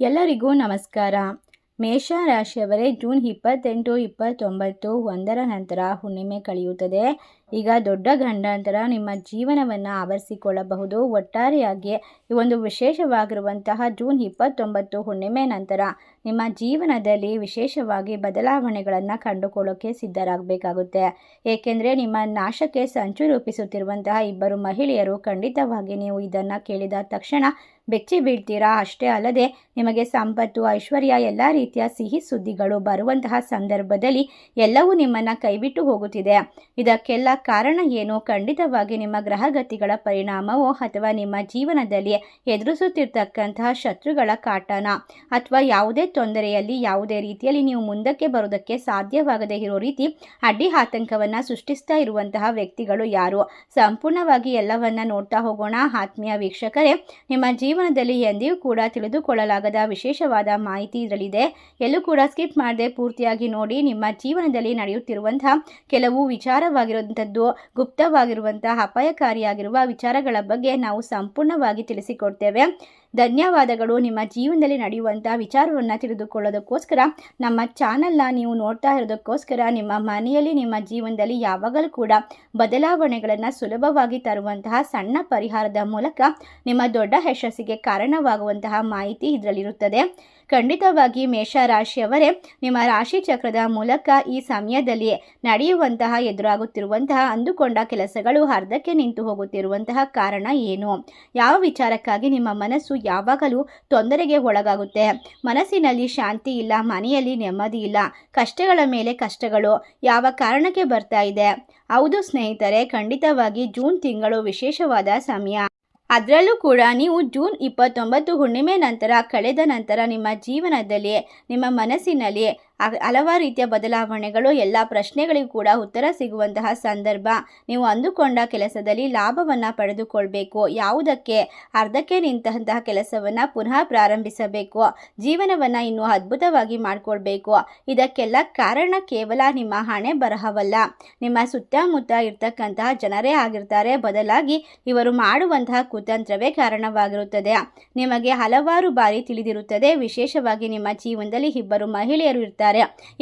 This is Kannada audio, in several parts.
ಎಲ್ಲರಿಗೂ ನಮಸ್ಕಾರ. ಮೇಷ ರಾಶಿಯವರೇ, ಜೂನ್ 28, 29 ಒಂದರ ನಂತರ ಹುಣ್ಣಿಮೆ ಕಳೆಯುತ್ತದೆ. ಈಗ ದೊಡ್ಡ ಗಂಡಾಂತರ ನಿಮ್ಮ ಜೀವನವನ್ನು ಆವರಿಸಿಕೊಳ್ಳಬಹುದು. ಒಟ್ಟಾರೆಯಾಗಿ ಈ ಒಂದು ವಿಶೇಷವಾಗಿರುವಂತಹ ಜೂನ್ 29 ಹುಣ್ಣಿಮೆ ನಂತರ ನಿಮ್ಮ ಜೀವನದಲ್ಲಿ ವಿಶೇಷವಾಗಿ ಬದಲಾವಣೆಗಳನ್ನು ಕಂಡುಕೊಳ್ಳೋಕ್ಕೆ ಸಿದ್ಧರಾಗಬೇಕಾಗುತ್ತೆ. ಏಕೆಂದರೆ ನಿಮ್ಮ ನಾಶಕ್ಕೆ ಸಂಚು ರೂಪಿಸುತ್ತಿರುವಂತಹ ಇಬ್ಬರು ಮಹಿಳೆಯರು ಖಂಡಿತವಾಗಿ ನೀವು ಇದನ್ನು ಕೇಳಿದ ತಕ್ಷಣ ಬೆಚ್ಚಿ ಬೀಳ್ತೀರಾ. ಅಷ್ಟೇ ಅಲ್ಲದೆ ನಿಮಗೆ ಸಂಪತ್ತು, ಐಶ್ವರ್ಯ, ಎಲ್ಲ ರೀತಿಯ ಸಿಹಿ ಸುದ್ದಿಗಳು ಬರುವಂತಹ ಸಂದರ್ಭದಲ್ಲಿ ಎಲ್ಲವೂ ನಿಮ್ಮನ್ನು ಕೈಬಿಟ್ಟು ಹೋಗುತ್ತಿದೆ. ಇದಕ್ಕೆಲ್ಲ ಕಾರಣ ಏನು? ಖಂಡಿತವಾಗಿ ನಿಮ್ಮ ಗ್ರಹಗತಿಗಳ ಪರಿಣಾಮವೋ ಅಥವಾ ನಿಮ್ಮ ಜೀವನದಲ್ಲಿ ಎದುರಿಸುತ್ತಿರ್ತಕ್ಕಂತಹ ಶತ್ರುಗಳ ಕಾಟನ ಅಥವಾ ಯಾವುದೇ ತೊಂದರೆಯಲ್ಲಿ ಯಾವುದೇ ರೀತಿಯಲ್ಲಿ ನೀವು ಮುಂದಕ್ಕೆ ಬರೋದಕ್ಕೆ ಸಾಧ್ಯವಾಗದೇ ಇರೋ ರೀತಿ ಅಡ್ಡಿ ಆತಂಕವನ್ನು ಸೃಷ್ಟಿಸ್ತಾ ಇರುವಂತಹ ವ್ಯಕ್ತಿಗಳು ಯಾರು? ಸಂಪೂರ್ಣವಾಗಿ ಎಲ್ಲವನ್ನ ನೋಡ್ತಾ ಹೋಗೋಣ. ಆತ್ಮೀಯ ವೀಕ್ಷಕರೇ, ನಿಮ್ಮ ಜೀವನದಲ್ಲಿ ಎಂದಿಗೂ ಕೂಡ ತಿಳಿದುಕೊಳ್ಳಲಾಗದ ವಿಶೇಷವಾದ ಮಾಹಿತಿ ಇದರಲ್ಲಿದೆ. ಎಲ್ಲೂ ಕೂಡ ಸ್ಕಿಪ್ ಮಾಡದೆ ಪೂರ್ತಿಯಾಗಿ ನೋಡಿ. ನಿಮ್ಮ ಜೀವನದಲ್ಲಿ ನಡೆಯುತ್ತಿರುವಂತಹ ಕೆಲವು ವಿಚಾರವಾಗಿರುವಂಥದ್ದು, ಗುಪ್ತವಾಗಿರುವಂತಹ ಅಪಾಯಕಾರಿಯಾಗಿರುವ ವಿಚಾರಗಳ ಬಗ್ಗೆ ನಾವು ಸಂಪೂರ್ಣವಾಗಿ ತಿಳಿಸಿಕೊಡ್ತೇವೆ. ಧನ್ಯವಾದಗಳು. ನಿಮ್ಮ ಜೀವನದಲ್ಲಿ ನಡೆಯುವಂಥ ವಿಚಾರವನ್ನು ತಿಳಿದುಕೊಳ್ಳೋದಕ್ಕೋಸ್ಕರ, ನಮ್ಮ ಚಾನಲ್ನ ನೀವು ನೋಡ್ತಾ ಇರೋದಕ್ಕೋಸ್ಕರ, ನಿಮ್ಮ ಮನೆಯಲ್ಲಿ ನಿಮ್ಮ ಜೀವನದಲ್ಲಿ ಯಾವಾಗಲೂ ಕೂಡ ಬದಲಾವಣೆಗಳನ್ನು ಸುಲಭವಾಗಿ ತರುವಂತಹ ಸಣ್ಣ ಪರಿಹಾರದ ಮೂಲಕ ನಿಮ್ಮ ದೊಡ್ಡ ಯಶಸ್ಸಿಗೆ ಕಾರಣವಾಗುವಂತಹ ಮಾಹಿತಿ ಇದರಲ್ಲಿರುತ್ತದೆ. ಖಂಡಿತವಾಗಿ ಮೇಷರಾಶಿಯವರೇ, ನಿಮ್ಮ ರಾಶಿ ಚಕ್ರದ ಮೂಲಕ ಈ ಸಮಯದಲ್ಲಿ ನಡೆಯುವಂತಹ ಎದುರಾಗುತ್ತಿರುವಂತಹ ಅಂದುಕೊಂಡ ಕೆಲಸಗಳು ಅರ್ಧಕ್ಕೆ ನಿಂತು ಹೋಗುತ್ತಿರುವಂತಹ ಕಾರಣ ಏನು? ಯಾವ ವಿಚಾರಕ್ಕಾಗಿ ನಿಮ್ಮ ಮನಸ್ಸು ಯಾವಾಗಲೂ ತೊಂದರೆಗೆ ಒಳಗಾಗುತ್ತೆ? ಮನಸ್ಸಿನಲ್ಲಿ ಶಾಂತಿ ಇಲ್ಲ, ಮನೆಯಲ್ಲಿ ನೆಮ್ಮದಿ ಇಲ್ಲ, ಕಷ್ಟಗಳ ಮೇಲೆ ಕಷ್ಟಗಳು ಯಾವ ಕಾರಣಕ್ಕೆ ಬರ್ತಾ ಇದೆ? ಹೌದು ಸ್ನೇಹಿತರೆ, ಖಂಡಿತವಾಗಿ ಜೂನ್ ತಿಂಗಳು ವಿಶೇಷವಾದ ಸಮಯ. ಅದರಲ್ಲೂ ಕೂಡ ನೀವು ಜೂನ್ 29 ಹುಣ್ಣಿಮೆ ನಂತರ ಕಳೆದ ನಂತರ ನಿಮ್ಮ ಜೀವನದಲ್ಲಿ ನಿಮ್ಮ ಮನಸ್ಸಿನಲ್ಲಿ ಹಲವಾರು ರೀತಿಯ ಬದಲಾವಣೆಗಳು, ಎಲ್ಲ ಪ್ರಶ್ನೆಗಳಿಗೂ ಕೂಡ ಉತ್ತರ ಸಿಗುವಂತಹ ಸಂದರ್ಭ. ನೀವು ಅಂದುಕೊಂಡ ಕೆಲಸದಲ್ಲಿ ಲಾಭವನ್ನು ಪಡೆದುಕೊಳ್ಬೇಕು. ಯಾವುದಕ್ಕೆ ಅರ್ಧಕ್ಕೆ ನಿಂತಹ ಕೆಲಸವನ್ನು ಪುನಃ ಪ್ರಾರಂಭಿಸಬೇಕು. ಜೀವನವನ್ನು ಇನ್ನೂ ಅದ್ಭುತವಾಗಿ ಮಾಡಿಕೊಳ್ಬೇಕು. ಇದಕ್ಕೆಲ್ಲ ಕಾರಣ ಕೇವಲ ನಿಮ್ಮ ಹಣೆ ಬರಹವಲ್ಲ, ನಿಮ್ಮ ಸುತ್ತಮುತ್ತ ಇರ್ತಕ್ಕಂತಹ ಜನರೇ ಆಗಿರ್ತಾರೆ. ಬದಲಾಗಿ ಇವರು ಮಾಡುವಂತಹ ಕುತಂತ್ರವೇ ಕಾರಣವಾಗಿರುತ್ತದೆ. ನಿಮಗೆ ಹಲವಾರು ಬಾರಿ ತಿಳಿದಿರುತ್ತದೆ. ವಿಶೇಷವಾಗಿ ನಿಮ್ಮ ಜೀವನದಲ್ಲಿ ಇಬ್ಬರು ಮಹಿಳೆಯರು ಇರ್ತಾರೆ.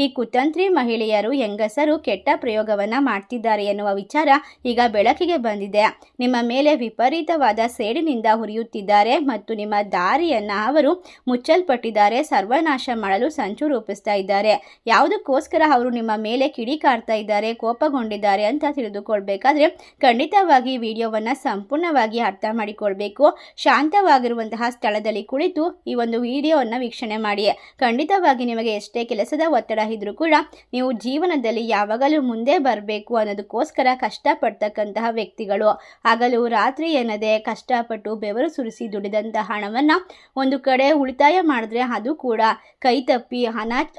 ಈ ಕುತಂತ್ರಿ ಮಹಿಳೆಯರು, ಹೆಂಗಸರು ಕೆಟ್ಟ ಪ್ರಯೋಗವನ್ನ ಮಾಡ್ತಿದ್ದಾರೆ ಎನ್ನುವ ವಿಚಾರ ಈಗ ಬೆಳಕಿಗೆ ಬಂದಿದೆ. ನಿಮ್ಮ ಮೇಲೆ ವಿಪರೀತವಾದ ಸೇಡಿನಿಂದ ಹುರಿಯುತ್ತಿದ್ದಾರೆ ಮತ್ತು ನಿಮ್ಮ ದಾರಿಯನ್ನ ಅವರು ಮುಚ್ಚಲ್ಪಟ್ಟಿದ್ದಾರೆ. ಸರ್ವನಾಶ ಮಾಡಲು ಸಂಚು ರೂಪಿಸ್ತಾ ಇದ್ದಾರೆ. ಯಾವುದಕ್ಕೋಸ್ಕರ ಅವರು ನಿಮ್ಮ ಮೇಲೆ ಕಿಡಿಕಾರ್ತಾ ಇದ್ದಾರೆ, ಕೋಪಗೊಂಡಿದ್ದಾರೆ ಅಂತ ತಿಳಿದುಕೊಳ್ಬೇಕಾದ್ರೆ ಖಂಡಿತವಾಗಿ ವಿಡಿಯೋವನ್ನ ಸಂಪೂರ್ಣವಾಗಿ ಅರ್ಥ ಮಾಡಿಕೊಳ್ಬೇಕು. ಶಾಂತವಾಗಿರುವಂತಹ ಸ್ಥಳದಲ್ಲಿ ಕುಳಿತು ಈ ಒಂದು ವಿಡಿಯೋವನ್ನು ವೀಕ್ಷಣೆ ಮಾಡಿ. ಖಂಡಿತವಾಗಿ ನಿಮಗೆ ಎಷ್ಟೇ ಕೆಲಸದ ಒತ್ತಡ ಇದ್ರೂ ಕೂಡ ನೀವು ಜೀವನದಲ್ಲಿ ಯಾವಾಗಲೂ ಮುಂದೆ ಬರಬೇಕು ಅನ್ನೋದಕ್ಕೋಸ್ಕರ ಕಷ್ಟಪಡ್ತಕ್ಕಂತಹ ವ್ಯಕ್ತಿಗಳು. ಹಗಲು ರಾತ್ರಿ ಎನ್ನದೆ ಕಷ್ಟಪಟ್ಟು ಬೆವರು ಸುರಿಸಿ ದುಡಿದಂತಹ ಹಣವನ್ನು ಒಂದು ಕಡೆ ಉಳಿತಾಯ ಮಾಡಿದ್ರೆ ಅದು ಕೂಡ ಕೈ ತಪ್ಪಿ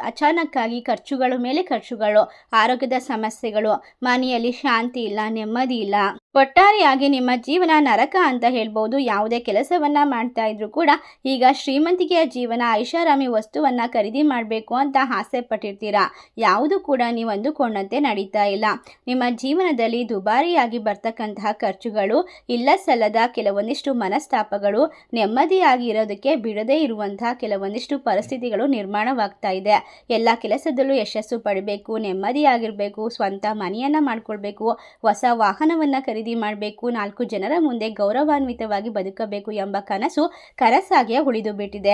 ಅಚಾನಕ್ಕಾಗಿ ಖರ್ಚುಗಳ ಮೇಲೆ ಖರ್ಚುಗಳು, ಆರೋಗ್ಯದ ಸಮಸ್ಯೆಗಳು, ಮನೆಯಲ್ಲಿ ಶಾಂತಿ ಇಲ್ಲ, ನೆಮ್ಮದಿ ಇಲ್ಲ. ಒಟ್ಟಾರೆಯಾಗಿ ನಿಮ್ಮ ಜೀವನ ನರಕ ಅಂತ ಹೇಳ್ಬೋದು. ಯಾವುದೇ ಕೆಲಸವನ್ನ ಮಾಡ್ತಾ ಇದ್ರು ಕೂಡ ಈಗ ಶ್ರೀಮಂತಿಕೆಯ ಜೀವನ, ಐಷಾರಾಮಿ ವಸ್ತುವನ್ನ ಖರೀದಿ ಮಾಡಬೇಕು ಅಂತ ಆಸೆ ಪಟ್ಟಿರ್ತೀರಾ. ಯಾವುದು ಕೂಡ ನೀವು ಅಂದುಕೊಂಡಂತೆ ನಡೀತಾ ಇಲ್ಲ. ನಿಮ್ಮ ಜೀವನದಲ್ಲಿ ದುಬಾರಿಯಾಗಿ ಬರ್ತಕ್ಕಂತಹ ಖರ್ಚುಗಳು, ಇಲ್ಲ ಸಲ್ಲದ ಕೆಲವೊಂದಿಷ್ಟು ಮನಸ್ತಾಪಗಳು, ನೆಮ್ಮದಿಯಾಗಿ ಇರೋದಕ್ಕೆ ಬಿಡದೇ ಇರುವಂತಹ ಕೆಲವೊಂದಿಷ್ಟು ಪರಿಸ್ಥಿತಿಗಳು ನಿರ್ಮಾಣವಾಗ್ತಾ ಇದೆ. ಎಲ್ಲ ಕೆಲಸದಲ್ಲೂ ಯಶಸ್ಸು ಪಡಿಬೇಕು, ನೆಮ್ಮದಿಯಾಗಿರಬೇಕು, ಸ್ವಂತ ಮನೆಯನ್ನ ಮಾಡ್ಕೊಳ್ಬೇಕು, ಹೊಸ ವಾಹನವನ್ನ ಖರೀದಿ ಮಾಡಬೇಕು, 4 ಜನರ ಮುಂದೆ ಗೌರವಾನ್ವಿತವಾಗಿ ಬದುಕಬೇಕು ಎಂಬ ಕನಸು ಕನಸಾಗಿಯೇ ಉಳಿದು ಬಿಟ್ಟಿದೆ.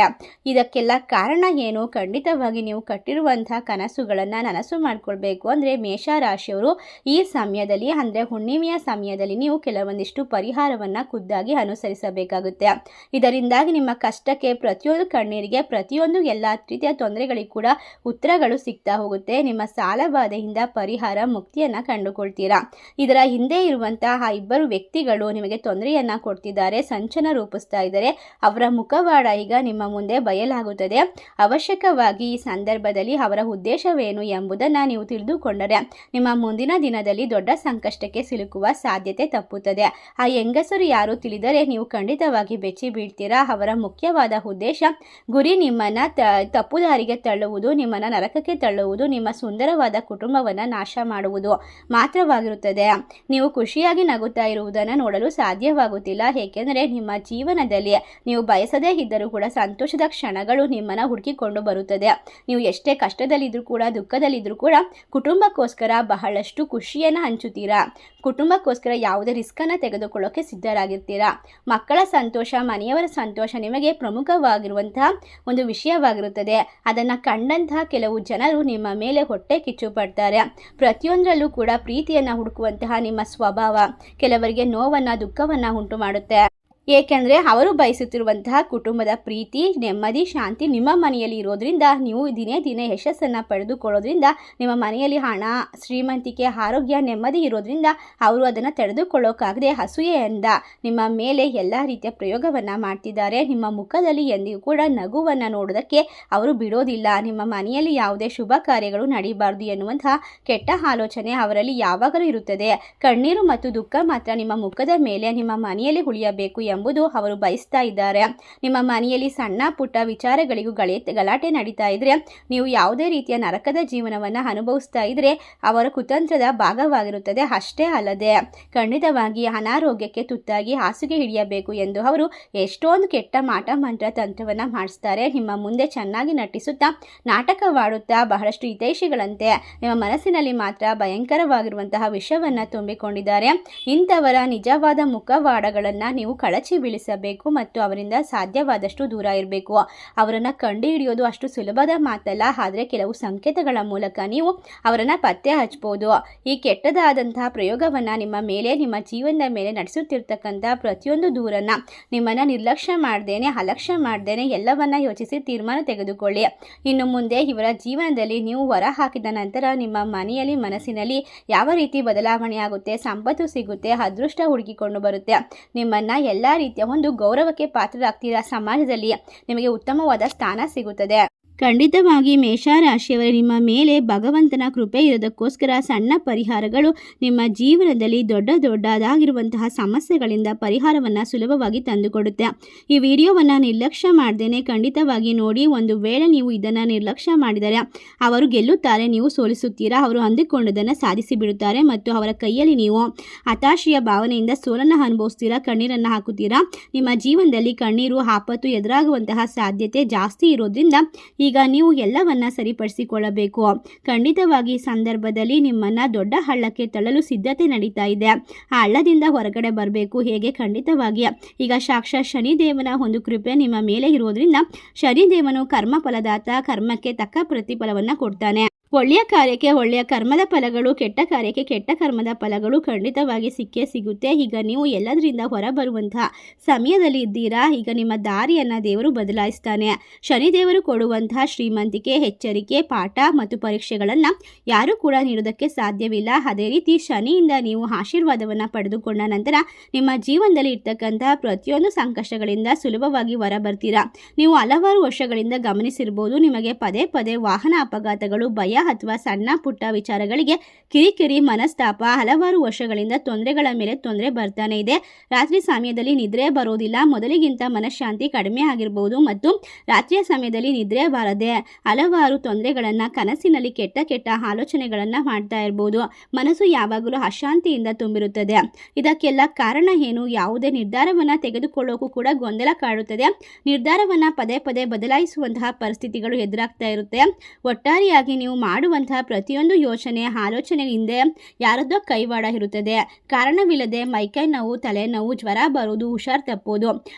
ಇದಕ್ಕೆಲ್ಲ ಕಾರಣ ಏನು? ಖಂಡಿತವಾಗಿ ನೀವು ಕಟ್ಟಿರುವಂತಹ ಕನಸುಗಳನ್ನು ನನಸು ಮಾಡಿಕೊಳ್ಬೇಕು ಅಂದರೆ ಮೇಷರಾಶಿಯವರು ಈ ಸಮಯದಲ್ಲಿ, ಅಂದರೆ ಹುಣ್ಣಿಮೆಯ ಸಮಯದಲ್ಲಿ ನೀವು ಕೆಲವೊಂದಿಷ್ಟು ಪರಿಹಾರವನ್ನು ಖುದ್ದಾಗಿ ಅನುಸರಿಸಬೇಕಾಗುತ್ತೆ. ಇದರಿಂದಾಗಿ ನಿಮ್ಮ ಕಷ್ಟಕ್ಕೆ, ಪ್ರತಿಯೊಂದು ಕಣ್ಣೀರಿಗೆ, ಪ್ರತಿಯೊಂದು ಎಲ್ಲ ರೀತಿಯ ತೊಂದರೆಗಳಿಗೂ ಕೂಡ ಉತ್ತರಗಳು ಸಿಗ್ತಾ ಹೋಗುತ್ತೆ. ನಿಮ್ಮ ಸಾಲಬಾಧೆಯಿಂದ ಪರಿಹಾರ, ಮುಕ್ತಿಯನ್ನು ಕಂಡುಕೊಳ್ತೀರಾ. ಇದರ ಹಿಂದೆ ಇರುವಂತಹ ಇಬ್ಬರು ವ್ಯಕ್ತಿಗಳು ನಿಮಗೆ ತೊಂದರೆಯನ್ನ ಕೊಡ್ತಿದ್ದಾರೆ, ಸಂಚನ ರೂಪಿಸ್ತಾ ಇದ್ದಾರೆ. ಅವರ ಮುಖವಾಡ ಈಗ ನಿಮ್ಮ ಮುಂದೆ ಬಯಲಾಗುತ್ತದೆ. ಅವಶ್ಯಕವಾಗಿ ಈ ಸಂದರ್ಭದಲ್ಲಿ ಅವರ ಉದ್ದೇಶವೇನು ಎಂಬುದನ್ನು ನೀವು ತಿಳಿದುಕೊಂಡರೆ ನಿಮ್ಮ ಮುಂದಿನ ದಿನದಲ್ಲಿ ದೊಡ್ಡ ಸಂಕಷ್ಟಕ್ಕೆ ಸಿಲುಕುವ ಸಾಧ್ಯತೆ ತಪ್ಪುತ್ತದೆ. ಆ ಹೆಂಗಸರು ಯಾರು ತಿಳಿದರೆ ನೀವು ಖಂಡಿತವಾಗಿ ಬೆಚ್ಚಿ ಬೀಳ್ತೀರಾ. ಅವರ ಮುಖ್ಯವಾದ ಉದ್ದೇಶ, ಗುರಿ ನಿಮ್ಮನ್ನ ತಪ್ಪುದಾರಿಗೆ ತಳ್ಳುವುದು, ನಿಮ್ಮನ್ನ ನರಕಕ್ಕೆ ತಳ್ಳುವುದು, ನಿಮ್ಮ ಸುಂದರವಾದ ಕುಟುಂಬವನ್ನು ನಾಶ ಮಾಡುವುದು ಮಾತ್ರವಾಗಿರುತ್ತದೆ. ನೀವು ಖುಷಿಯಾಗಿ ಮುಖದಲ್ಲಿ ನಗುತ್ತಾ ಇರುವುದನ್ನು ನೋಡಲು ಸಾಧ್ಯವಾಗುತ್ತಿಲ್ಲ. ಏಕೆಂದರೆ ನಿಮ್ಮ ಜೀವನದಲ್ಲಿ ನೀವು ಬಯಸದೇ ಇದ್ದರೂ ಕೂಡ ಸಂತೋಷದ ಕ್ಷಣಗಳು ನಿಮ್ಮನ್ನು ಹುಡುಕಿಕೊಂಡು ಬರುತ್ತದೆ. ನೀವು ಎಷ್ಟೇ ಕಷ್ಟದಲ್ಲಿದ್ದರೂ ಕೂಡ ದುಃಖದಲ್ಲಿದ್ದರೂ ಕೂಡ ಕುಟುಂಬಕ್ಕೋಸ್ಕರ ಬಹಳಷ್ಟು ಖುಷಿಯನ್ನು ಹಂಚುತ್ತೀರಾ. ಕುಟುಂಬಕ್ಕೋಸ್ಕರ ಯಾವುದೇ ರಿಸ್ಕನ್ನು ತೆಗೆದುಕೊಳ್ಳೋಕೆ ಸಿದ್ಧರಾಗಿರ್ತೀರಾ. ಮಕ್ಕಳ ಸಂತೋಷ, ಮನೆಯವರ ಸಂತೋಷ ನಿಮಗೆ ಪ್ರಮುಖವಾಗಿರುವಂತಹ ಒಂದು ವಿಷಯವಾಗಿರುತ್ತದೆ. ಅದನ್ನು ಕಂಡಂತಹ ಕೆಲವು ಜನರು ನಿಮ್ಮ ಮೇಲೆ ಹೊಟ್ಟೆ ಕಿಚ್ಚು ಪಡ್ತಾರೆ. ಪ್ರತಿಯೊಂದರಲ್ಲೂ ಕೂಡ ಪ್ರೀತಿಯನ್ನು ಹುಡುಕುವಂತಹ ನಿಮ್ಮ ಸ್ವಭಾವ ಕೆಲವರಿಗೆ ನೋವನ್ನು, ದುಃಖವನ್ನು ಉಂಟು ಮಾಡುತ್ತೆ. ಏಕೆಂದರೆ ಅವರು ಬಯಸುತ್ತಿರುವಂತಹ ಕುಟುಂಬದ ಪ್ರೀತಿ, ನೆಮ್ಮದಿ, ಶಾಂತಿ ನಿಮ್ಮ ಮನೆಯಲ್ಲಿ ಇರೋದ್ರಿಂದ ನೀವು ದಿನೇ ದಿನೇ ಯಶಸ್ಸನ್ನು ಪಡೆದುಕೊಳ್ಳೋದ್ರಿಂದ ನಿಮ್ಮ ಮನೆಯಲ್ಲಿ ಹಣ, ಶ್ರೀಮಂತಿಕೆ, ಆರೋಗ್ಯ, ನೆಮ್ಮದಿ ಇರೋದ್ರಿಂದ ಅವರು ಅದನ್ನು ತಡೆದುಕೊಳ್ಳೋಕ್ಕಾಗದೆ ಅಸೂಯೆಯಿಂದ ನಿಮ್ಮ ಮೇಲೆ ಎಲ್ಲ ರೀತಿಯ ಪ್ರಯೋಗವನ್ನು ಮಾಡ್ತಿದ್ದಾರೆ. ನಿಮ್ಮ ಮುಖದಲ್ಲಿ ಎಂದಿಗೂ ಕೂಡ ನಗುವನ್ನು ನೋಡೋದಕ್ಕೆ ಅವರು ಬಿಡೋದಿಲ್ಲ. ನಿಮ್ಮ ಮನೆಯಲ್ಲಿ ಯಾವುದೇ ಶುಭ ಕಾರ್ಯಗಳು ನಡೀಬಾರ್ದು ಎನ್ನುವಂತಹ ಕೆಟ್ಟ ಆಲೋಚನೆ ಅವರಲ್ಲಿ ಯಾವಾಗಲೂ ಇರುತ್ತದೆ. ಕಣ್ಣೀರು ಮತ್ತು ದುಃಖ ಮಾತ್ರ ನಿಮ್ಮ ಮುಖದ ಮೇಲೆ ನಿಮ್ಮ ಮನೆಯಲ್ಲಿ ಉಳಿಯಬೇಕು ಎಂಬುದು ಅವರು ಬಯಸ್ತಾ ಇದ್ದಾರೆ. ನಿಮ್ಮ ಮನೆಯಲ್ಲಿ ಸಣ್ಣ ಪುಟ್ಟ ವಿಚಾರಗಳಿಗೂ ಗಲಾಟೆ ನಡೀತಾ ಇದ್ರೆ, ನೀವು ಯಾವುದೇ ರೀತಿಯ ನರಕದ ಜೀವನವನ್ನು ಅನುಭವಿಸ್ತಾ ಇದ್ರೆ ಅವರ ಕುತಂತ್ರದ ಭಾಗವಾಗಿರುತ್ತದೆ. ಅಷ್ಟೇ ಅಲ್ಲದೆ ಖಂಡಿತವಾಗಿ ಅನಾರೋಗ್ಯಕ್ಕೆ ತುತ್ತಾಗಿ ಹಾಸಿಗೆ ಹಿಡಿಯಬೇಕು ಎಂದು ಅವರು ಎಷ್ಟೊಂದು ಕೆಟ್ಟ ಮಾಟ ಮಂತ್ರ ತಂತ್ರವನ್ನು ಮಾಡಿಸ್ತಾರೆ. ನಿಮ್ಮ ಮುಂದೆ ಚೆನ್ನಾಗಿ ನಟಿಸುತ್ತಾ, ನಾಟಕವಾಡುತ್ತಾ, ಬಹಳಷ್ಟು ಹಿತೈಷಿಗಳಂತೆ ನಿಮ್ಮ ಮನಸ್ಸಿನಲ್ಲಿ ಮಾತ್ರ ಭಯಂಕರವಾಗಿರುವಂತಹ ವಿಷವನ್ನು ತುಂಬಿಕೊಂಡಿದ್ದಾರೆ. ಇಂಥವರ ನಿಜವಾದ ಮುಖವಾಡಗಳನ್ನು ನೀವು ಕಳಚಿ ಬೀಳಿಸಬೇಕು ಮತ್ತು ಅವರಿಂದ ಸಾಧ್ಯವಾದಷ್ಟು ದೂರ ಇರಬೇಕು. ಅವರನ್ನು ಕಂಡುಹಿಡಿಯೋದು ಅಷ್ಟು ಸುಲಭದ ಮಾತಲ್ಲ. ಆದರೆ ಕೆಲವು ಸಂಕೇತಗಳ ಮೂಲಕ ನೀವು ಅವರನ್ನು ಪತ್ತೆ ಹಚ್ಚಬಹುದು. ಈ ಕೆಟ್ಟದಾದಂತಹ ಪ್ರಯೋಗವನ್ನು ನಿಮ್ಮ ಮೇಲೆ, ನಿಮ್ಮ ಜೀವನದ ಮೇಲೆ ನಡೆಸುತ್ತಿರ್ತಕ್ಕಂಥ ಪ್ರತಿಯೊಂದು ದೂರನ್ನು ನಿಮ್ಮನ್ನು ನಿರ್ಲಕ್ಷ್ಯ ಮಾಡ್ದೇನೆ, ಅಲಕ್ಷ್ಯ ಮಾಡ್ದೇನೆ ಎಲ್ಲವನ್ನ ಯೋಚಿಸಿ ತೀರ್ಮಾನ ತೆಗೆದುಕೊಳ್ಳಿ. ಇನ್ನು ಮುಂದೆ ಇವರ ಜೀವನದಲ್ಲಿ ನೀವು ಹೊರ ಹಾಕಿದ ನಂತರ ನಿಮ್ಮ ಮನೆಯಲ್ಲಿ, ಮನಸ್ಸಿನಲ್ಲಿ ಯಾವ ರೀತಿ ಬದಲಾವಣೆ ಆಗುತ್ತೆ, ಸಂಪತ್ತು ಸಿಗುತ್ತೆ, ಅದೃಷ್ಟ ಹುಡುಕಿಕೊಂಡು ಬರುತ್ತೆ. ನಿಮ್ಮನ್ನು ಎಲ್ಲ ರೀತಿಯ ಒಂದು ಗೌರವಕ್ಕೆ ಪಾತ್ರರಾಗ್ತೀರಾ. ಸಮಾಜದಲ್ಲಿ ನಿಮಗೆ ಉತ್ತಮವಾದ ಸ್ಥಾನ ಸಿಗುತ್ತದೆ. ಖಂಡಿತವಾಗಿ ಮೇಷರಾಶಿಯವರೇ, ನಿಮ್ಮ ಮೇಲೆ ಭಗವಂತನ ಕೃಪೆ ಇರೋದಕ್ಕೋಸ್ಕರ ಸಣ್ಣ ಪರಿಹಾರಗಳು ನಿಮ್ಮ ಜೀವನದಲ್ಲಿ ದೊಡ್ಡದಾಗಿರುವಂತಹ ಸಮಸ್ಯೆಗಳಿಂದ ಪರಿಹಾರವನ್ನು ಸುಲಭವಾಗಿ ತಂದುಕೊಡುತ್ತೆ. ಈ ವಿಡಿಯೋವನ್ನು ನಿರ್ಲಕ್ಷ್ಯ ಮಾಡ್ದೇನೆ ಖಂಡಿತವಾಗಿ ನೋಡಿ. ಒಂದು ವೇಳೆ ನೀವು ಇದನ್ನು ನಿರ್ಲಕ್ಷ್ಯ ಮಾಡಿದರೆ ಅವರು ಗೆಲ್ಲುತ್ತಾರೆ, ನೀವು ಸೋಲಿಸುತ್ತೀರಾ. ಅವರು ಅಂದುಕೊಂಡದನ್ನು ಸಾಧಿಸಿ ಬಿಡುತ್ತಾರೆ ಮತ್ತು ಅವರ ಕೈಯಲ್ಲಿ ನೀವು ಹತಾಶೆಯ ಭಾವನೆಯಿಂದ ಸೋಲನ್ನು ಅನುಭವಿಸ್ತೀರಾ, ಕಣ್ಣೀರನ್ನು ಹಾಕುತ್ತೀರಾ. ನಿಮ್ಮ ಜೀವನದಲ್ಲಿ ಕಣ್ಣೀರು, ಆಪತ್ತು ಎದುರಾಗುವಂತಹ ಸಾಧ್ಯತೆ ಜಾಸ್ತಿ ಇರೋದ್ರಿಂದ ಈಗ ನೀವು ಎಲ್ಲವನ್ನ ಸರಿಪಡಿಸಿಕೊಳ್ಳಬೇಕು. ಖಂಡಿತವಾಗಿ ಸಂದರ್ಭದಲ್ಲಿ ನಿಮ್ಮನ್ನ ದೊಡ್ಡ ಹಳ್ಳಕ್ಕೆ ತಳ್ಳಲು ಸಿದ್ಧತೆ ನಡೀತಾ ಇದೆ. ಆ ಹಳ್ಳದಿಂದ ಹೊರಗಡೆ ಬರಬೇಕು. ಹೇಗೆ? ಖಂಡಿತವಾಗಿ ಈಗ ಸಾಕ್ಷಾತ್ ಶನಿದೇವನ ಒಂದು ಕೃಪೆ ನಿಮ್ಮ ಮೇಲೆ ಇರೋದ್ರಿಂದ ಶನಿದೇವನು ಕರ್ಮ ಫಲದಾತ, ಕರ್ಮಕ್ಕೆ ತಕ್ಕ ಪ್ರತಿಫಲವನ್ನು ಕೊಡ್ತಾನೆ. ಒಳ್ಳೆಯ ಕಾರ್ಯಕ್ಕೆ ಒಳ್ಳೆಯ ಕರ್ಮದ ಫಲಗಳು, ಕೆಟ್ಟ ಕಾರ್ಯಕ್ಕೆ ಕೆಟ್ಟ ಕರ್ಮದ ಫಲಗಳು ಖಂಡಿತವಾಗಿ ಸಿಕ್ಕೇ ಸಿಗುತ್ತೆ. ಈಗ ನೀವು ಎಲ್ಲದರಿಂದ ಹೊರಬರುವಂತಹ ಸಮಯದಲ್ಲಿ ಇದ್ದೀರಾ. ಈಗ ನಿಮ್ಮ ದಾರಿಯನ್ನು ದೇವರು ಬದಲಾಯಿಸ್ತಾನೆ. ಶನಿದೇವರು ಕೊಡುವಂತಹ ಶ್ರೀಮಂತಿಕೆ, ಎಚ್ಚರಿಕೆ, ಪಾಠ ಮತ್ತು ಪರೀಕ್ಷೆಗಳನ್ನು ಯಾರೂ ಕೂಡ ನೀಡೋದಕ್ಕೆ ಸಾಧ್ಯವಿಲ್ಲ. ಅದೇ ರೀತಿ ಶನಿಯಿಂದ ನೀವು ಆಶೀರ್ವಾದವನ್ನು ಪಡೆದುಕೊಂಡ ನಂತರ ನಿಮ್ಮ ಜೀವನದಲ್ಲಿ ಇರ್ತಕ್ಕಂತಹ ಪ್ರತಿಯೊಂದು ಸಂಕಷ್ಟಗಳಿಂದ ಸುಲಭವಾಗಿ ಹೊರಬರ್ತೀರಾ. ನೀವು ಹಲವಾರು ವರ್ಷಗಳಿಂದ ಗಮನಿಸಿರ್ಬೋದು, ನಿಮಗೆ ಪದೇ ಪದೇ ವಾಹನ ಅಪಘಾತಗಳು, ಭಯ ಅಥವಾ ಸಣ್ಣ ಪುಟ್ಟ ವಿಚಾರಗಳಿಗೆ ಕಿರಿಕಿರಿ, ಮನಸ್ತಾಪ, ಹಲವಾರು ವರ್ಷಗಳಿಂದ ತೊಂದರೆಗಳ ಮೇಲೆ ತೊಂದರೆ ಬರ್ತಾನೆ ಇದೆ. ರಾತ್ರಿ ಸಮಯದಲ್ಲಿ ನಿದ್ರೆ ಬರೋದಿಲ್ಲ, ಮೊದಲಿಗಿಂತ ಮನಃಶಾಂತಿ ಕಡಿಮೆ ಆಗಿರಬಹುದು ಮತ್ತು ರಾತ್ರಿಯ ಸಮಯದಲ್ಲಿ ನಿದ್ರೆ ಬಾರದೆ ಹಲವಾರು ತೊಂದರೆಗಳನ್ನು, ಕನಸಿನಲ್ಲಿ ಕೆಟ್ಟ ಕೆಟ್ಟ ಆಲೋಚನೆಗಳನ್ನು ಮಾಡ್ತಾ ಇರ್ಬೋದು. ಮನಸ್ಸು ಯಾವಾಗಲೂ ಅಶಾಂತಿಯಿಂದ ತುಂಬಿರುತ್ತದೆ. ಇದಕ್ಕೆಲ್ಲ ಕಾರಣ ಏನು? ಯಾವುದೇ ನಿರ್ಧಾರವನ್ನು ತೆಗೆದುಕೊಳ್ಳೋಕ್ಕೂ ಕೂಡ ಗೊಂದಲ ಕಾಡುತ್ತದೆ. ನಿರ್ಧಾರವನ್ನು ಪದೇ ಪದೇ ಬದಲಾಯಿಸುವಂತಹ ಪರಿಸ್ಥಿತಿಗಳು ಎದುರಾಗ್ತಾ ಇರುತ್ತೆ. ಒಟ್ಟಾರೆಯಾಗಿ ನೀವು ಮಾಡುವಂತಹ ಪ್ರತಿಯೊಂದು ಯೋಚನೆ, ಆಲೋಚನೆ ಹಿಂದೆ ಯಾರದ್ದೋ ಕೈವಾಡ ಇರುತ್ತದೆ. ಕಾರಣವಿಲ್ಲದೆ ಮೈಕೈ ನೋವು, ತಲೆನೋವು, ಜ್ವರ ಬರೋದು, ಹುಷಾರ್ ತಪ್ಪೋದು,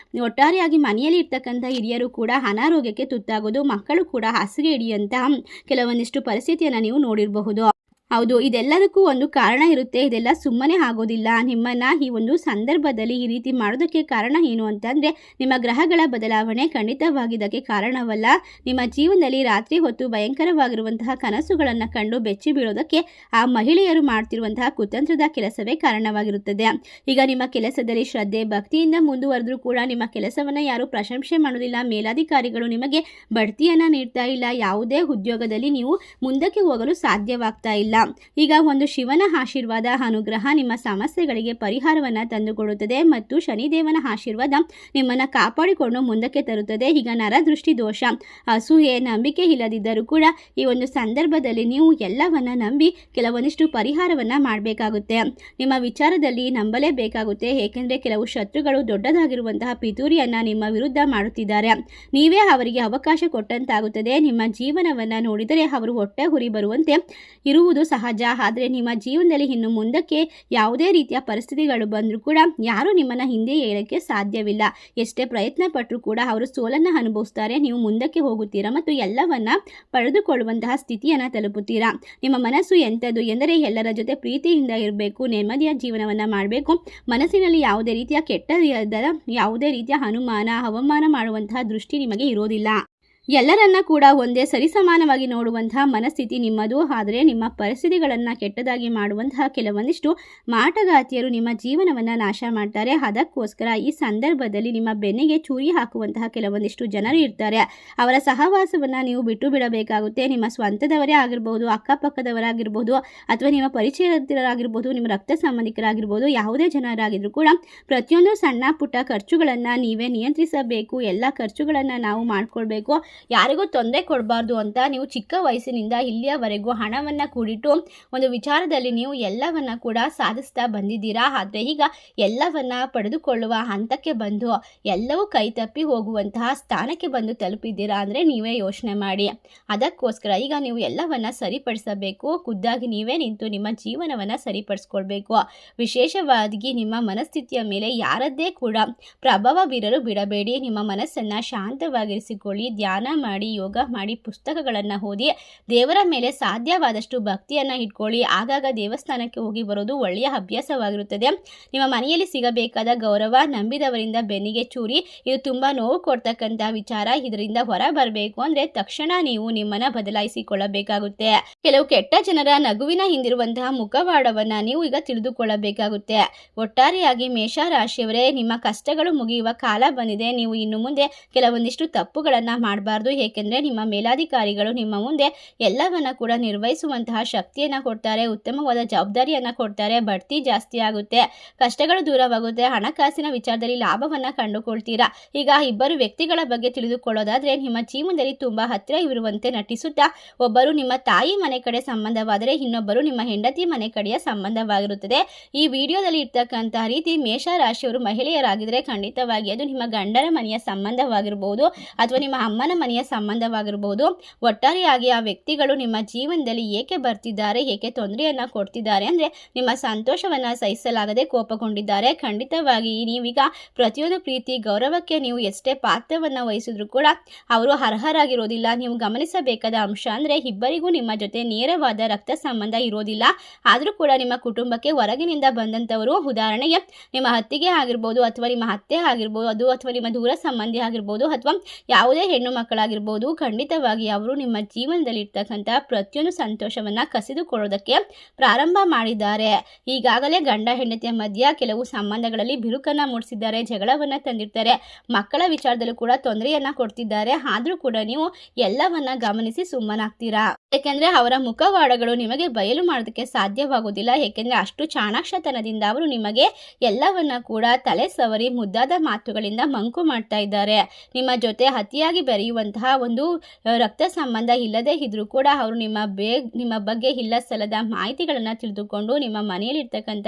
ಒಟ್ಟಾರೆಯಾಗಿ ಮನೆಯಲ್ಲಿ ಇರ್ತಕ್ಕಂಥ ಹಿರಿಯರು ಕೂಡ ಅನಾರೋಗ್ಯಕ್ಕೆ ತುತ್ತಾಗೋದು, ಮಕ್ಕಳು ಕೂಡ ಹಾಸಿಗೆ ಹಿಡಿಯುವಂತಹ ಕೆಲವೊಂದಿಷ್ಟು ಪರಿಸ್ಥಿತಿಯನ್ನು ನೀವು ನೋಡಿರಬಹುದು. ಹೌದು, ಇದೆಲ್ಲದಕ್ಕೂ ಒಂದು ಕಾರಣ ಇರುತ್ತೆ. ಇದೆಲ್ಲ ಸುಮ್ಮನೆ ಆಗೋದಿಲ್ಲ. ನಿಮ್ಮನ್ನು ಈ ಒಂದು ಸಂದರ್ಭದಲ್ಲಿ ಈ ರೀತಿ ಮಾಡೋದಕ್ಕೆ ಕಾರಣ ಏನು ಅಂತಂದರೆ ನಿಮ್ಮ ಗ್ರಹಗಳ ಬದಲಾವಣೆ ಖಂಡಿತವಾಗಿ ಇದಕ್ಕೆ ಕಾರಣವಲ್ಲ. ನಿಮ್ಮ ಜೀವನದಲ್ಲಿ ರಾತ್ರಿ ಹೊತ್ತು ಭಯಂಕರವಾಗಿರುವಂತಹ ಕನಸುಗಳನ್ನು ಕಂಡು ಬೆಚ್ಚಿ ಬೀಳೋದಕ್ಕೆ ಆ ಮಹಿಳೆಯರು ಮಾಡ್ತಿರುವಂತಹ ಕುತಂತ್ರದ ಕೆಲಸವೇ ಕಾರಣವಾಗಿರುತ್ತದೆ. ಈಗ ನಿಮ್ಮ ಕೆಲಸದಲ್ಲಿ ಶ್ರದ್ಧೆ, ಭಕ್ತಿಯಿಂದ ಮುಂದುವರೆದ್ರೂ ಕೂಡ ನಿಮ್ಮ ಕೆಲಸವನ್ನು ಯಾರೂ ಪ್ರಶಂಸೆ ಮಾಡೋದಿಲ್ಲ. ಮೇಲಾಧಿಕಾರಿಗಳು ನಿಮಗೆ ಬಡ್ತಿಯನ್ನು ನೀಡ್ತಾ ಇಲ್ಲ. ಯಾವುದೇ ಉದ್ಯೋಗದಲ್ಲಿ ನೀವು ಮುಂದಕ್ಕೆ ಹೋಗಲು ಸಾಧ್ಯವಾಗ್ತಾ ಇಲ್ಲ. ಇರೋದಿಲ್ಲ. ಈಗ ಒಂದು ಶಿವನ ಆಶೀರ್ವಾದ ಅನುಗ್ರಹ ನಿಮ್ಮ ಸಮಸ್ಯೆಗಳಿಗೆ ಪರಿಹಾರವನ್ನು ತಂದುಕೊಡುತ್ತದೆ ಮತ್ತು ಶನಿದೇವನ ಆಶೀರ್ವಾದ ನಿಮ್ಮನ್ನು ಕಾಪಾಡಿಕೊಂಡು ಮುಂದಕ್ಕೆ ತರುತ್ತದೆ. ಈಗ ನರದೃಷ್ಟಿ ದೋಷ, ಅಸೂಯೆ, ನಂಬಿಕೆ ಇಲ್ಲದಿದ್ದರೂ ಕೂಡ ಈ ಒಂದು ಸಂದರ್ಭದಲ್ಲಿ ನೀವು ಎಲ್ಲವನ್ನ ನಂಬಿ ಕೆಲವೊಂದಿಷ್ಟು ಪರಿಹಾರವನ್ನು ಮಾಡಬೇಕಾಗುತ್ತೆ. ನಿಮ್ಮ ವಿಚಾರದಲ್ಲಿ ನಂಬಲೇಬೇಕಾಗುತ್ತೆ. ಏಕೆಂದರೆ ಕೆಲವು ಶತ್ರುಗಳು ದೊಡ್ಡದಾಗಿರುವಂತಹ ಪಿತೂರಿಯನ್ನು ನಿಮ್ಮ ವಿರುದ್ಧ ಮಾಡುತ್ತಿದ್ದಾರೆ. ನೀವೇ ಅವರಿಗೆ ಅವಕಾಶ ಕೊಟ್ಟಂತಾಗುತ್ತದೆ. ನಿಮ್ಮ ಜೀವನವನ್ನು ನೋಡಿದರೆ ಅವರು ಹೊಟ್ಟೆ ಉರಿ ಬರುವಂತೆ ಇರುವುದು ಸಹಜ. ಆದರೆ ನಿಮ್ಮ ಜೀವನದಲ್ಲಿ ಇನ್ನು ಮುಂದಕ್ಕೆ ಯಾವುದೇ ರೀತಿಯ ಪರಿಸ್ಥಿತಿಗಳು ಬಂದರೂ ಕೂಡ ಯಾರೂ ನಿಮ್ಮನ್ನು ಹಿಂದೆ ಏಳಕ್ಕೆ ಸಾಧ್ಯವಿಲ್ಲ. ಎಷ್ಟೇ ಪ್ರಯತ್ನ ಪಟ್ಟರೂ ಕೂಡ ಅವರು ಸೋಲನ್ನು ಅನುಭವಿಸ್ತಾರೆ. ನೀವು ಮುಂದಕ್ಕೆ ಹೋಗುತ್ತೀರಾ ಮತ್ತು ಎಲ್ಲವನ್ನ ಪಡೆದುಕೊಳ್ಳುವಂತಹ ಸ್ಥಿತಿಯನ್ನು ತಲುಪುತ್ತೀರಾ. ನಿಮ್ಮ ಮನಸ್ಸು ಎಂಥದ್ದು ಎಂದರೆ ಎಲ್ಲರ ಜೊತೆ ಪ್ರೀತಿಯಿಂದ ಇರಬೇಕು, ನೆಮ್ಮದಿಯ ಜೀವನವನ್ನು ಮಾಡಬೇಕು. ಮನಸ್ಸಿನಲ್ಲಿ ಯಾವುದೇ ರೀತಿಯ ಯಾವುದೇ ರೀತಿಯ ಅನುಮಾನ, ಅವಮಾನ ಮಾಡುವಂತಹ ದೃಷ್ಟಿ ನಿಮಗೆ ಇರೋದಿಲ್ಲ. ಎಲ್ಲರನ್ನ ಕೂಡ ಒಂದೇ ಸರಿಸಮಾನವಾಗಿ ನೋಡುವಂತಹ ಮನಸ್ಥಿತಿ ನಿಮ್ಮದು. ಆದರೆ ನಿಮ್ಮ ಪರಿಸ್ಥಿತಿಗಳನ್ನು ಕೆಟ್ಟದಾಗಿ ಮಾಡುವಂತಹ ಕೆಲವೊಂದಿಷ್ಟು ಮಾಟಗಾತಿಯರು ನಿಮ್ಮ ಜೀವನವನ್ನು ನಾಶ ಮಾಡ್ತಾರೆ. ಅದಕ್ಕೋಸ್ಕರ ಈ ಸಂದರ್ಭದಲ್ಲಿ ನಿಮ್ಮ ಬೆನ್ನಿಗೆ ಚೂರಿ ಹಾಕುವಂತಹ ಕೆಲವೊಂದಿಷ್ಟು ಜನರು ಇರ್ತಾರೆ. ಅವರ ಸಹವಾಸವನ್ನು ನೀವು ಬಿಟ್ಟು ಬಿಡಬೇಕಾಗುತ್ತೆ. ನಿಮ್ಮ ಸ್ವಂತದವರೇ ಆಗಿರ್ಬೋದು, ಅಕ್ಕಪಕ್ಕದವರಾಗಿರ್ಬೋದು, ಅಥವಾ ನಿಮ್ಮ ಪರಿಚಯರಾಗಿರ್ಬೋದು, ನಿಮ್ಮ ರಕ್ತ ಸಂಬಂಧಿಕರಾಗಿರ್ಬೋದು, ಯಾವುದೇ ಜನರಾಗಿದ್ರೂ ಕೂಡ ಪ್ರತಿಯೊಂದು ಸಣ್ಣ ಪುಟ್ಟ ಖರ್ಚುಗಳನ್ನು ನೀವೇ ನಿಯಂತ್ರಿಸಬೇಕು. ಎಲ್ಲ ಖರ್ಚುಗಳನ್ನು ನಾವು ಮಾಡ್ಕೊಳ್ಬೇಕು. ಯಾರಿಗೂ ತೊಂದರೆ ಕೊಡಬಾರ್ದು ಅಂತ ನೀವು ಚಿಕ್ಕ ವಯಸ್ಸಿನಿಂದ ಇಲ್ಲಿಯವರೆಗೂ ಹಣವನ್ನು ಕೂಡಿಟ್ಟು ಒಂದು ವಿಚಾರದಲ್ಲಿ ನೀವು ಎಲ್ಲವನ್ನ ಕೂಡ ಸಾಧಿಸ್ತಾ ಬಂದಿದ್ದೀರಾ. ಆದರೆ ಈಗ ಎಲ್ಲವನ್ನ ಪಡೆದುಕೊಳ್ಳುವ ಹಂತಕ್ಕೆ ಬಂದು ಎಲ್ಲವೂ ಕೈ ತಪ್ಪಿ ಹೋಗುವಂತಹ ಸ್ಥಾನಕ್ಕೆ ಬಂದು ತಲುಪಿದ್ದೀರಾ ಅಂದರೆ ನೀವೇ ಯೋಚನೆ ಮಾಡಿ. ಅದಕ್ಕೋಸ್ಕರ ಈಗ ನೀವು ಎಲ್ಲವನ್ನ ಸರಿಪಡಿಸಬೇಕು. ಖುದ್ದಾಗಿ ನೀವೇ ನಿಂತು ನಿಮ್ಮ ಜೀವನವನ್ನು ಸರಿಪಡಿಸ್ಕೊಳ್ಬೇಕು. ವಿಶೇಷವಾಗಿ ನಿಮ್ಮ ಮನಸ್ಥಿತಿಯ ಮೇಲೆ ಯಾರದ್ದೇ ಕೂಡ ಪ್ರಭಾವ ಬೀರಲು ಬಿಡಬೇಡಿ. ನಿಮ್ಮ ಮನಸ್ಸನ್ನು ಶಾಂತವಾಗಿರಿಸಿಕೊಳ್ಳಿ. ಧ್ಯಾನ ಮಾಡಿ, ಯೋಗ ಮಾಡಿ, ಪುಸ್ತಕಗಳನ್ನು ಓದಿ, ದೇವರ ಮೇಲೆ ಸಾಧ್ಯವಾದಷ್ಟು ಭಕ್ತಿಯನ್ನು ಇಟ್ಕೊಳ್ಳಿ. ಆಗಾಗ ದೇವಸ್ಥಾನಕ್ಕೆ ಹೋಗಿ ಬರೋದು ಒಳ್ಳೆಯ ಅಭ್ಯಾಸವಾಗಿರುತ್ತದೆ. ನಿಮ್ಮ ಮನೆಯಲ್ಲಿ ಸಿಗಬೇಕಾದ ಗೌರವ ನಂಬಿದವರಿಂದ ಬೆನ್ನಿಗೆ ಚೂರಿ, ಇದು ತುಂಬ ನೋವು ಕೊಡ್ತಕ್ಕಂಥ ವಿಚಾರ. ಇದರಿಂದ ಹೊರ ಬರಬೇಕು ಅಂದರೆ ತಕ್ಷಣ ನೀವು ನಿಮ್ಮನ್ನು ಬದಲಾಯಿಸಿಕೊಳ್ಳಬೇಕಾಗುತ್ತೆ. ಕೆಲವು ಕೆಟ್ಟ ಜನರ ನಗುವಿನ ಹಿಂದಿರುವಂತಹ ಮುಖವಾಡವನ್ನು ನೀವು ಈಗ ತಿಳಿದುಕೊಳ್ಳಬೇಕಾಗುತ್ತೆ. ಒಟ್ಟಾರೆಯಾಗಿ ಮೇಷರಾಶಿಯವರೇ, ನಿಮ್ಮ ಕಷ್ಟಗಳು ಮುಗಿಯುವ ಕಾಲ ಬಂದಿದೆ. ನೀವು ಇನ್ನು ಮುಂದೆ ಕೆಲವೊಂದಿಷ್ಟು ತಪ್ಪುಗಳನ್ನು ಮಾಡಬಾರ್ದು. ಏಕೆಂದರೆ ನಿಮ್ಮ ಮೇಲಾಧಿಕಾರಿಗಳು ನಿಮ್ಮ ಮುಂದೆ ಎಲ್ಲವನ್ನ ಕೂಡ ನಿರ್ವಹಿಸುವಂತಹ ಶಕ್ತಿಯನ್ನು ಕೊಡ್ತಾರೆ. ಉತ್ತಮವಾದ ಜವಾಬ್ದಾರಿಯನ್ನು ಕೊಡ್ತಾರೆ. ಬಡ್ತಿ ಜಾಸ್ತಿ ಆಗುತ್ತೆ, ಕಷ್ಟಗಳು ದೂರವಾಗುತ್ತೆ, ಹಣಕಾಸಿನ ವಿಚಾರದಲ್ಲಿ ಲಾಭವನ್ನು ಕಂಡುಕೊಳ್ತೀರಾ. ಈಗ ಇಬ್ಬರು ವ್ಯಕ್ತಿಗಳ ಬಗ್ಗೆ ತಿಳಿದುಕೊಳ್ಳೋದಾದರೆ, ನಿಮ್ಮ ಜೀವನದಲ್ಲಿ ತುಂಬ ಹತ್ತಿರವಿರುವಂತೆ ನಟಿಸುತ್ತಾ ಒಬ್ಬರು ನಿಮ್ಮ ತಾಯಿ ಮನೆ ಕಡೆ ಸಂಬಂಧವಾದರೆ ಇನ್ನೊಬ್ಬರು ನಿಮ್ಮ ಹೆಂಡತಿ ಮನೆ ಕಡೆಯ ಸಂಬಂಧವಾಗಿರುತ್ತದೆ. ಈ ವಿಡಿಯೋದಲ್ಲಿ ಇರ್ತಕ್ಕಂತಹ ರೀತಿ ಮೇಷರಾಶಿಯವರು ಮಹಿಳೆಯರಾಗಿದ್ದರೆ ಖಂಡಿತವಾಗಿ ಅದು ನಿಮ್ಮ ಗಂಡನ ಮನೆಯ ಸಂಬಂಧವಾಗಿರಬಹುದು ಅಥವಾ ನಿಮ್ಮ ಅಮ್ಮನ ಮನೆಯ ಸಂಬಂಧವಾಗಿರಬಹುದು. ಒಟ್ಟಾರೆಯಾಗಿ ಆ ವ್ಯಕ್ತಿಗಳು ನಿಮ್ಮ ಜೀವನದಲ್ಲಿ ಏಕೆ ಬರ್ತಿದ್ದಾರೆ, ಏಕೆ ತೊಂದರೆಯನ್ನು ಕೊಡ್ತಿದ್ದಾರೆ ಅಂದರೆ ನಿಮ್ಮ ಸಂತೋಷವನ್ನು ಸಹಿಸಲಾಗದೆ ಕೋಪಗೊಂಡಿದ್ದಾರೆ. ಖಂಡಿತವಾಗಿ ನೀವೀಗ ಪ್ರತಿಯೊಂದು ಪ್ರೀತಿ ಗೌರವಕ್ಕೆ ನೀವು ಎಷ್ಟೇ ಪಾತ್ರವನ್ನು ವಹಿಸಿದ್ರು ಕೂಡ ಅವರು ಅರ್ಹರಾಗಿರೋದಿಲ್ಲ. ನೀವು ಗಮನಿಸಬೇಕಾದ ಅಂಶ ಅಂದರೆ ಇಬ್ಬರಿಗೂ ನಿಮ್ಮ ಜೊತೆ ನೇರವಾದ ರಕ್ತ ಸಂಬಂಧ ಇರೋದಿಲ್ಲ. ಆದರೂ ಕೂಡ ನಿಮ್ಮ ಕುಟುಂಬಕ್ಕೆ ಹೊರಗಿನಿಂದ ಬಂದಂಥವರು, ಉದಾಹರಣೆಗೆ ನಿಮ್ಮ ಅತ್ತಿಗೆ ಆಗಿರ್ಬೋದು ಅಥವಾ ನಿಮ್ಮ ಅತ್ತೆ ಆಗಿರ್ಬೋದು, ಅದು ಅಥವಾ ನಿಮ್ಮ ದೂರ ಸಂಬಂಧಿ ಆಗಿರ್ಬೋದು ಅಥವಾ ಯಾವುದೇ ಹೆಣ್ಣು ಮಕ್ಕಳಾಗಿರ್ಬೋದು, ಖಂಡಿತವಾಗಿ ಅವರು ನಿಮ್ಮ ಜೀವನದಲ್ಲಿ ಇರ್ತಕ್ಕಂಥ ಪ್ರತಿಯೊಂದು ಸಂತೋಷವನ್ನು ಕಸಿದುಕೊಳ್ಳೋದಕ್ಕೆ ಪ್ರಾರಂಭ ಮಾಡಿದ್ದಾರೆ. ಈಗಾಗಲೇ ಗಂಡ ಹೆಂಡತಿಯ ಮಧ್ಯ ಕೆಲವು ಸಂಬಂಧಗಳಲ್ಲಿ ಬಿರುಕನ್ನು ಮೂಡಿಸಿದ್ದಾರೆ, ಜಗಳವನ್ನು ತಂದಿರ್ತಾರೆ, ಮಕ್ಕಳ ವಿಚಾರದಲ್ಲೂ ಕೂಡ ತೊಂದರೆಯನ್ನು ಕೊಡ್ತಿದ್ದಾರೆ. ಆದರೂ ಕೂಡ ನೀವು ಎಲ್ಲವನ್ನ ಗಮನಿಸಿ ಸುಮ್ಮನಾಗ್ತೀರಾ. ಏಕೆಂದರೆ ಅವರ ಮುಖವಾಡಗಳು ನಿಮಗೆ ಬಯಲು ಮಾಡೋದಕ್ಕೆ ಸಾಧ್ಯವಾಗುವುದಿಲ್ಲ. ಏಕೆಂದರೆ ಅಷ್ಟು ಚಾಣಾಕ್ಷತನದಿಂದ ಅವರು ನಿಮಗೆ ಎಲ್ಲವನ್ನ ಕೂಡ ತಲೆ ಸವರಿ ಮುದ್ದಾದ ಮಾತುಗಳಿಂದ ಮಂಕು ಮಾಡ್ತಾ ಇದ್ದಾರೆ. ನಿಮ್ಮ ಜೊತೆ ಅತಿಯಾಗಿ ಬೆರೆಯುವಂತಹ ಒಂದು ರಕ್ತ ಸಂಬಂಧ ಇಲ್ಲದೇ ಇದ್ರೂ ಕೂಡ ಅವರು ನಿಮ್ಮ ಬಗ್ಗೆ ಇಲ್ಲ ಸಲ್ಲದ ಮಾಹಿತಿಗಳನ್ನು ತಿಳಿದುಕೊಂಡು ನಿಮ್ಮ ಮನೆಯಲ್ಲಿರ್ತಕ್ಕಂಥ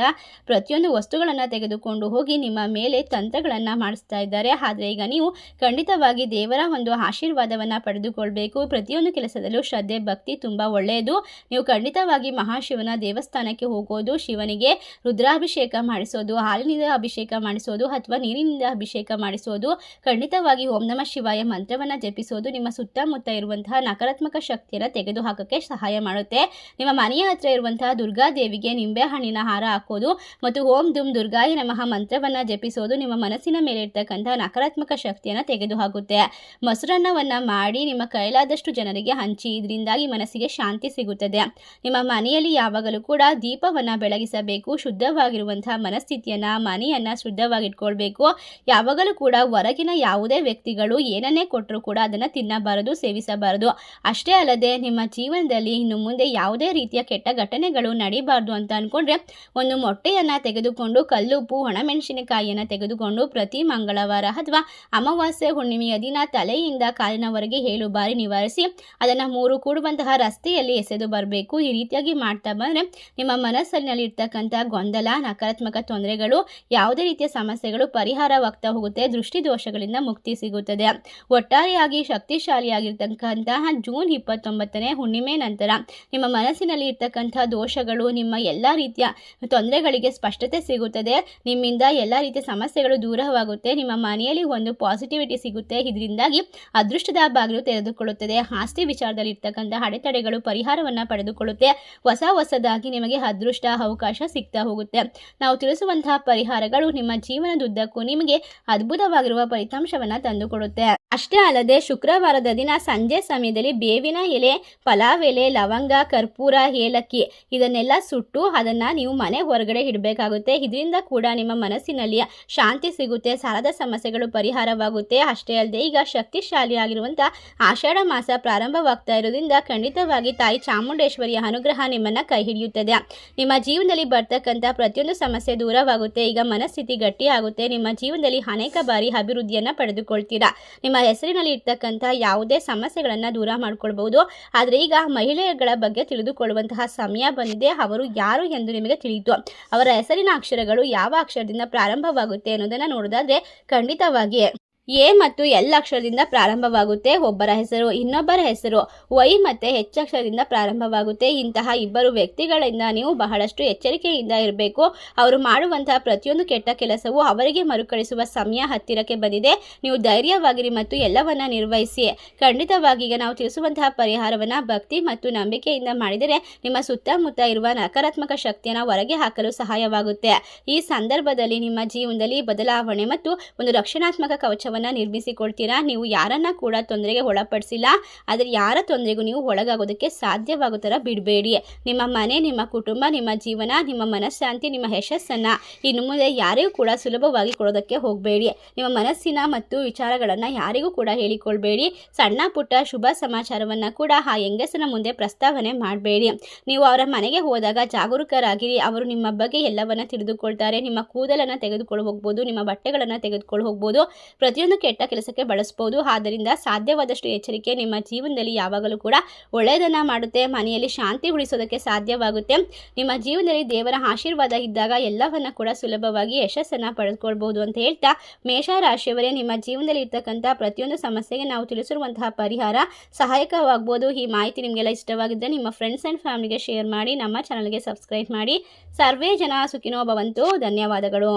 ಪ್ರತಿಯೊಂದು ವಸ್ತುಗಳನ್ನು ತೆಗೆದುಕೊಂಡು ಹೋಗಿ ನಿಮ್ಮ ಮೇಲೆ ತಂತ್ರಗಳನ್ನು ಮಾಡಿಸ್ತಾ ಇದ್ದಾರೆ. ಆದರೆ ಈಗ ನೀವು ಖಂಡಿತವಾಗಿ ದೇವರ ಒಂದು ಆಶೀರ್ವಾದವನ್ನು ಪಡೆದುಕೊಳ್ಬೇಕು. ಪ್ರತಿಯೊಂದು ಕೆಲಸದಲ್ಲೂ ಶ್ರದ್ಧೆ ಭಕ್ತಿ ತುಂಬ ಒಳ್ಳೆಯದು. ನೀವು ಖಂಡಿತವಾಗಿ ಮಹಾಶಿವನ ದೇವಸ್ಥಾನಕ್ಕೆ ಹೋಗೋದು, ಶಿವನಿಗೆ ರುದ್ರಾಭಿಷೇಕ ಮಾಡಿಸೋದು, ಹಾಲಿನಿಂದ ಅಭಿಷೇಕ ಮಾಡಿಸೋದು ಅಥವಾ ನೀರಿನಿಂದ ಅಭಿಷೇಕ ಮಾಡಿಸೋದು, ಖಂಡಿತವಾಗಿ ಓಂ ನಮಃ ಶಿವಾಯ ಮಂತ್ರವನ್ನು ಜಪಿಸೋದು ನಿಮ್ಮ ಸುತ್ತಮುತ್ತ ಇರುವಂತಹ ನಕಾರಾತ್ಮಕ ಶಕ್ತಿಯನ್ನು ತೆಗೆದುಹಾಕೋಕ್ಕೆ ಸಹಾಯ ಮಾಡುತ್ತೆ. ನಿಮ್ಮ ಮನೆಯ ಹತ್ರ ಇರುವಂತಹ ದುರ್ಗಾದೇವಿಗೆ ನಿಂಬೆ ಹಣ್ಣಿನ ಹಾರ ಹಾಕೋದು ಮತ್ತು ಓಂ ದುಂ ದುರ್ಗಾಯ ನಮಃ ಮಂತ್ರವನ್ನು ಜಪಿಸೋದು ನಿಮ್ಮ ಮನಸ್ಸಿನ ಮೇಲೆ ಇರ್ತಕ್ಕಂತಹ ನಕಾರಾತ್ಮಕ ಶಕ್ತಿಯನ್ನು ತೆಗೆದುಹಾಕುತ್ತೆ. ಮೊಸರನ್ನವನ್ನು ಮಾಡಿ ನಿಮ್ಮ ಕೈಲಾದಷ್ಟು ಜನರಿಗೆ ಹಂಚಿ, ಇದರಿಂದಾಗಿ ಮನಸ್ಸಿಗೆ ಶಾಂತಿ ಸಿಗುತ್ತದೆ. ನಿಮ್ಮ ಮನೆಯಲ್ಲಿ ಯಾವಾಗಲೂ ಕೂಡ ದೀಪವನ್ನು ಬೆಳಗಿಸಬೇಕು. ಶುದ್ಧವಾಗಿರುವಂತಹ ಮನಸ್ಥಿತಿಯನ್ನು, ಮನೆಯನ್ನು ಶುದ್ಧವಾಗಿಟ್ಕೊಳ್ಬೇಕು. ಯಾವಾಗಲೂ ಕೂಡ ಹೊರಗಿನ ಯಾವುದೇ ವ್ಯಕ್ತಿಗಳು ಏನನ್ನೇ ಕೊಟ್ಟರೂ ಕೂಡ ಅದನ್ನು ತಿನ್ನಬಾರದು, ಸೇವಿಸಬಾರದು. ಅಷ್ಟೇ ಅಲ್ಲದೆ ನಿಮ್ಮ ಜೀವನದಲ್ಲಿ ಇನ್ನು ಮುಂದೆ ಯಾವುದೇ ರೀತಿಯ ಕೆಟ್ಟ ಘಟನೆಗಳು ನಡೀಬಾರ್ದು ಅಂತ ಅಂದ್ಕೊಂಡ್ರೆ ಒಂದು ಮೊಟ್ಟೆಯನ್ನು ತೆಗೆದುಕೊಂಡು ಕಲ್ಲುಪ್ಪು, ಒಣಮೆಣಸಿನಕಾಯಿಯನ್ನು ತೆಗೆದುಕೊಂಡು ಪ್ರತಿ ಮಂಗಳವಾರ ಅಥವಾ ಅಮಾವಾಸ್ಯೆ ಹುಣ್ಣಿಮೆಯ ದಿನ ತಲೆಯಿಂದ ಕಾಲಿನವರೆಗೆ 7 ಬಾರಿ ನಿವಾರಿಸಿ ಅದನ್ನು 3 ಕೂಡುವಂತಹ ರಸ್ತೆಯಲ್ಲಿ ಎಸೆದು ಬರಬೇಕು. ಈ ರೀತಿಯಾಗಿ ಮಾಡ್ತಾ ಬಂದರೆ ನಿಮ್ಮ ಮನಸ್ಸಿನಲ್ಲಿ ಇರ್ತಕ್ಕಂಥ ಗೊಂದಲ, ನಕಾರಾತ್ಮಕ ತೊಂದರೆಗಳು, ಯಾವುದೇ ರೀತಿಯ ಸಮಸ್ಯೆಗಳು ಪರಿಹಾರವಾಗ್ತಾ ಹೋಗುತ್ತೆ. ದೃಷ್ಟಿ ದೋಷಗಳಿಂದ ಮುಕ್ತಿ ಸಿಗುತ್ತದೆ. ಒಟ್ಟಾರೆಯಾಗಿ ಶಕ್ತಿಶಾಲಿಯಾಗಿರ್ತಕ್ಕಂತಹ ಜೂನ್ 29ನೇ ಹುಣ್ಣಿಮೆ ನಂತರ ನಿಮ್ಮ ಮನಸ್ಸಿನಲ್ಲಿ ಇರ್ತಕ್ಕಂಥ ದೋಷಗಳು, ನಿಮ್ಮ ಎಲ್ಲ ರೀತಿಯ ತೊಂದರೆಗಳಿಗೆ ಸ್ಪಷ್ಟತೆ ಸಿಗುತ್ತದೆ. ನಿಮ್ಮಿಂದ ಎಲ್ಲ ರೀತಿಯ ಸಮಸ್ಯೆಗಳು ದೂರವಾಗುತ್ತೆ. ನಿಮ್ಮ ಮನೆಯಲ್ಲಿ ಒಂದು ಪಾಸಿಟಿವಿಟಿ ಸಿಗುತ್ತೆ. ಇದರಿಂದಾಗಿ ಅದೃಷ್ಟದ ಬಾಗಿಲು ತೆರೆದುಕೊಳ್ಳುತ್ತದೆ. ಆಸ್ತಿ ವಿಚಾರದಲ್ಲಿ ಇರ್ತಕ್ಕಂಥ ಅಡೆತಡೆಗಳು ಪರಿಹಾರವನ್ನು ಪಡೆದುಕೊಳ್ಳುತ್ತೆ. ಹೊಸದಾಗಿ ನಿಮಗೆ ಅದೃಷ್ಟ ಅವಕಾಶ ಸಿಗ್ತಾ ಹೋಗುತ್ತೆ. ನಾವು ತಿಳಿಸುವಂತಹ ಪರಿಹಾರಗಳು ನಿಮ್ಮ ಜೀವನದುದ್ದಕ್ಕೂ ನಿಮಗೆ ಅದ್ಭುತವಾಗಿರುವ ಫಲಿತಾಂಶವನ್ನು ತಂದುಕೊಡುತ್ತೆ. ಅಷ್ಟೇ ಅಲ್ಲದೆ ಶುಕ್ರವಾರದ ದಿನ ಸಂಜೆ ಸಮಯದಲ್ಲಿ ಬೇವಿನ ಎಲೆ, ಪಲಾವ್ ಎಲೆ, ಲವಂಗ, ಕರ್ಪೂರ, ಏಲಕ್ಕಿ ಇದನ್ನೆಲ್ಲ ಸುಟ್ಟು ಅದನ್ನು ನೀವು ಮನೆ ಹೊರಗಡೆ ಇಡಬೇಕಾಗುತ್ತೆ. ಇದರಿಂದ ಕೂಡ ನಿಮ್ಮ ಮನಸ್ಸಿನಲ್ಲಿ ಶಾಂತಿ ಸಿಗುತ್ತೆ. ಸಾಲದ ಸಮಸ್ಯೆಗಳು ಪರಿಹಾರವಾಗುತ್ತೆ. ಅಷ್ಟೇ ಅಲ್ಲದೆ ಈಗ ಶಕ್ತಿಶಾಲಿಯಾಗಿರುವಂಥ ಆಷಾಢ ಮಾಸ ಪ್ರಾರಂಭವಾಗ್ತಾ ಇರೋದ್ರಿಂದ ಖಂಡಿತವಾಗಿ ತಾಯಿ ಚಾಮುಂಡೇಶ್ವರಿಯ ಅನುಗ್ರಹ ನಿಮ್ಮನ್ನು ಕೈ ಹಿಡಿಯುತ್ತದೆ. ನಿಮ್ಮ ಜೀವನದಲ್ಲಿ ಬರ್ತಕ್ಕಂಥ ಪ್ರತಿಯೊಂದು ಸಮಸ್ಯೆ ದೂರವಾಗುತ್ತೆ. ಈಗ ಮನಸ್ಥಿತಿ ಗಟ್ಟಿಯಾಗುತ್ತೆ. ನಿಮ್ಮ ಜೀವನದಲ್ಲಿ ಅನೇಕ ಬಾರಿ ಅಭಿವೃದ್ಧಿಯನ್ನು ಪಡೆದುಕೊಳ್ತೀರಾ. ನಿಮ್ಮ ಹೆಸರಿನಲ್ಲಿ ಇರ್ತಕ್ಕಂಥ ಯಾವುದೇ ಸಮಸ್ಯೆಗಳನ್ನು ದೂರ ಮಾಡ್ಕೊಳ್ಬಹುದು. ಆದರೆ ಈಗ ಮಹಿಳೆಯರ ಬಗ್ಗೆ ತಿಳಿದುಕೊಳ್ಳುವಂತಹ ಸಮಯ ಬಂದಿದೆ. ಅವರು ಯಾರು ಎಂದು ನಿಮಗೆ ತಿಳಿಯಿತು. ಅವರ ಹೆಸರಿನ ಅಕ್ಷರಗಳು ಯಾವ ಅಕ್ಷರದಿಂದ ಪ್ರಾರಂಭವಾಗುತ್ತೆ ಅನ್ನೋದನ್ನು ನೋಡೋದಾದ್ರೆ ಖಂಡಿತವಾಗಿ ಎ ಮತ್ತು ಎಲ್ ಅಕ್ಷರದಿಂದ ಪ್ರಾರಂಭವಾಗುತ್ತೆ ಒಬ್ಬರ ಹೆಸರು. ಇನ್ನೊಬ್ಬರ ಹೆಸರು ವೈ ಮತ್ತು ಎಚ್ ಅಕ್ಷರದಿಂದ ಪ್ರಾರಂಭವಾಗುತ್ತೆ. ಇಂತಹ ಇಬ್ಬರು ವ್ಯಕ್ತಿಗಳಿಂದ ನೀವು ಬಹಳಷ್ಟು ಎಚ್ಚರಿಕೆಯಿಂದ ಇರಬೇಕು. ಅವರು ಮಾಡುವಂತಹ ಪ್ರತಿಯೊಂದು ಕೆಟ್ಟ ಕೆಲಸವು ಅವರಿಗೆ ಮರುಕಳಿಸುವ ಸಮಯ ಹತ್ತಿರಕ್ಕೆ ಬಂದಿದೆ. ನೀವು ಧೈರ್ಯವಾಗಿರಿ ಮತ್ತು ಎಲ್ಲವನ್ನ ನಿರ್ವಹಿಸಿ. ಖಂಡಿತವಾಗಿ ಈಗ ನಾವು ತಿಳಿಸುವಂತಹ ಪರಿಹಾರವನ್ನು ಭಕ್ತಿ ಮತ್ತು ನಂಬಿಕೆಯಿಂದ ಮಾಡಿದರೆ ನಿಮ್ಮ ಸುತ್ತಮುತ್ತ ಇರುವ ನಕಾರಾತ್ಮಕ ಶಕ್ತಿಯನ್ನು ಹೊರಗೆ ಹಾಕಲು ಸಹಾಯವಾಗುತ್ತೆ. ಈ ಸಂದರ್ಭದಲ್ಲಿ ನಿಮ್ಮ ಜೀವನದಲ್ಲಿ ಬದಲಾವಣೆ ಮತ್ತು ಒಂದು ರಕ್ಷಣಾತ್ಮಕ ಕವಚವನ್ನು ನಿರ್ಮಿಸಿಕೊಳ್ತೀರಾ. ನೀವು ಯಾರನ್ನ ಕೂಡ ತೊಂದರೆಗೆ ಒಳಪಡಿಸಿಲ್ಲ. ಆದರೆ ಯಾರ ತೊಂದರೆಗೂ ನೀವು ಒಳಗಾಗೋದಕ್ಕೆ ಸಾಧ್ಯವಾಗೋ ಥರ ಬಿಡಬೇಡಿ. ನಿಮ್ಮ ಮನೆ, ನಿಮ್ಮ ಕುಟುಂಬ, ನಿಮ್ಮ ಜೀವನ, ನಿಮ್ಮ ಮನಃಶಾಂತಿ, ನಿಮ್ಮ ಯಶಸ್ಸನ್ನು ಇನ್ನು ಮುಂದೆ ಯಾರಿಗೂ ಕೂಡ ಸುಲಭವಾಗಿ ಕೊಡೋದಕ್ಕೆ ಹೋಗಬೇಡಿ. ನಿಮ್ಮ ಮನಸ್ಸಿನ ಮತ್ತು ವಿಚಾರಗಳನ್ನು ಯಾರಿಗೂ ಕೂಡ ಹೇಳಿಕೊಳ್ಬೇಡಿ. ಸಣ್ಣ ಪುಟ್ಟ ಶುಭ ಸಮಾಚಾರವನ್ನು ಕೂಡ ಆ ಹೆಂಗಸನ ಮುಂದೆ ಪ್ರಸ್ತಾವನೆ ಮಾಡಬೇಡಿ. ನೀವು ಅವರ ಮನೆಗೆ ಹೋದಾಗ ಜಾಗರೂಕರಾಗಿರಿ. ಅವರು ನಿಮ್ಮ ಬಗ್ಗೆ ಎಲ್ಲವನ್ನ ತಿಳಿದುಕೊಳ್ತಾರೆ. ನಿಮ್ಮ ಕೂದಲನ್ನು ತೆಗೆದುಕೊಂಡು ಹೋಗ್ಬೋದು, ನಿಮ್ಮ ಬಟ್ಟೆಗಳನ್ನು ತೆಗೆದುಕೊಂಡು ಹೋಗ್ಬೋದು, ಪ್ರತಿಯೊಂದು ಕೆಟ್ಟ ಕೆಲಸಕ್ಕೆ ಬಳಸಬಹುದು. ಆದ್ದರಿಂದ ಸಾಧ್ಯವಾದಷ್ಟು ಎಚ್ಚರಿಕೆ ನಿಮ್ಮ ಜೀವನದಲ್ಲಿ ಯಾವಾಗಲೂ ಕೂಡ ಒಳ್ಳೆಯದನ್ನು ಮಾಡುತ್ತೆ. ಮನೆಯಲ್ಲಿ ಶಾಂತಿ ಉಳಿಸೋದಕ್ಕೆ ಸಾಧ್ಯವಾಗುತ್ತೆ. ನಿಮ್ಮ ಜೀವನದಲ್ಲಿ ದೇವರ ಆಶೀರ್ವಾದ ಇದ್ದಾಗ ಎಲ್ಲವನ್ನ ಕೂಡ ಸುಲಭವಾಗಿ ಯಶಸ್ಸನ್ನು ಪಡೆದುಕೊಳ್ಬಹುದು ಅಂತ ಹೇಳ್ತಾ, ಮೇಷರಾಶಿಯವರೇ ನಿಮ್ಮ ಜೀವನದಲ್ಲಿ ಇರ್ತಕ್ಕಂಥ ಪ್ರತಿಯೊಂದು ಸಮಸ್ಯೆಗೆ ನಾವು ತಿಳಿಸಿರುವಂತಹ ಪರಿಹಾರ ಸಹಾಯಕವಾಗಬಹುದು. ಈ ಮಾಹಿತಿ ನಿಮಗೆಲ್ಲ ಇಷ್ಟವಾಗಿದ್ದರೆ ನಿಮ್ಮ ಫ್ರೆಂಡ್ಸ್ ಆ್ಯಂಡ್ ಫ್ಯಾಮಿಲಿಗೆ ಶೇರ್ ಮಾಡಿ. ನಮ್ಮ ಚಾನಲ್ಗೆ ಸಬ್ಸ್ಕ್ರೈಬ್ ಮಾಡಿ. ಸರ್ವೇ ಜನ ಸುಖಿನೋ ಭವಂತು. ಧನ್ಯವಾದಗಳು.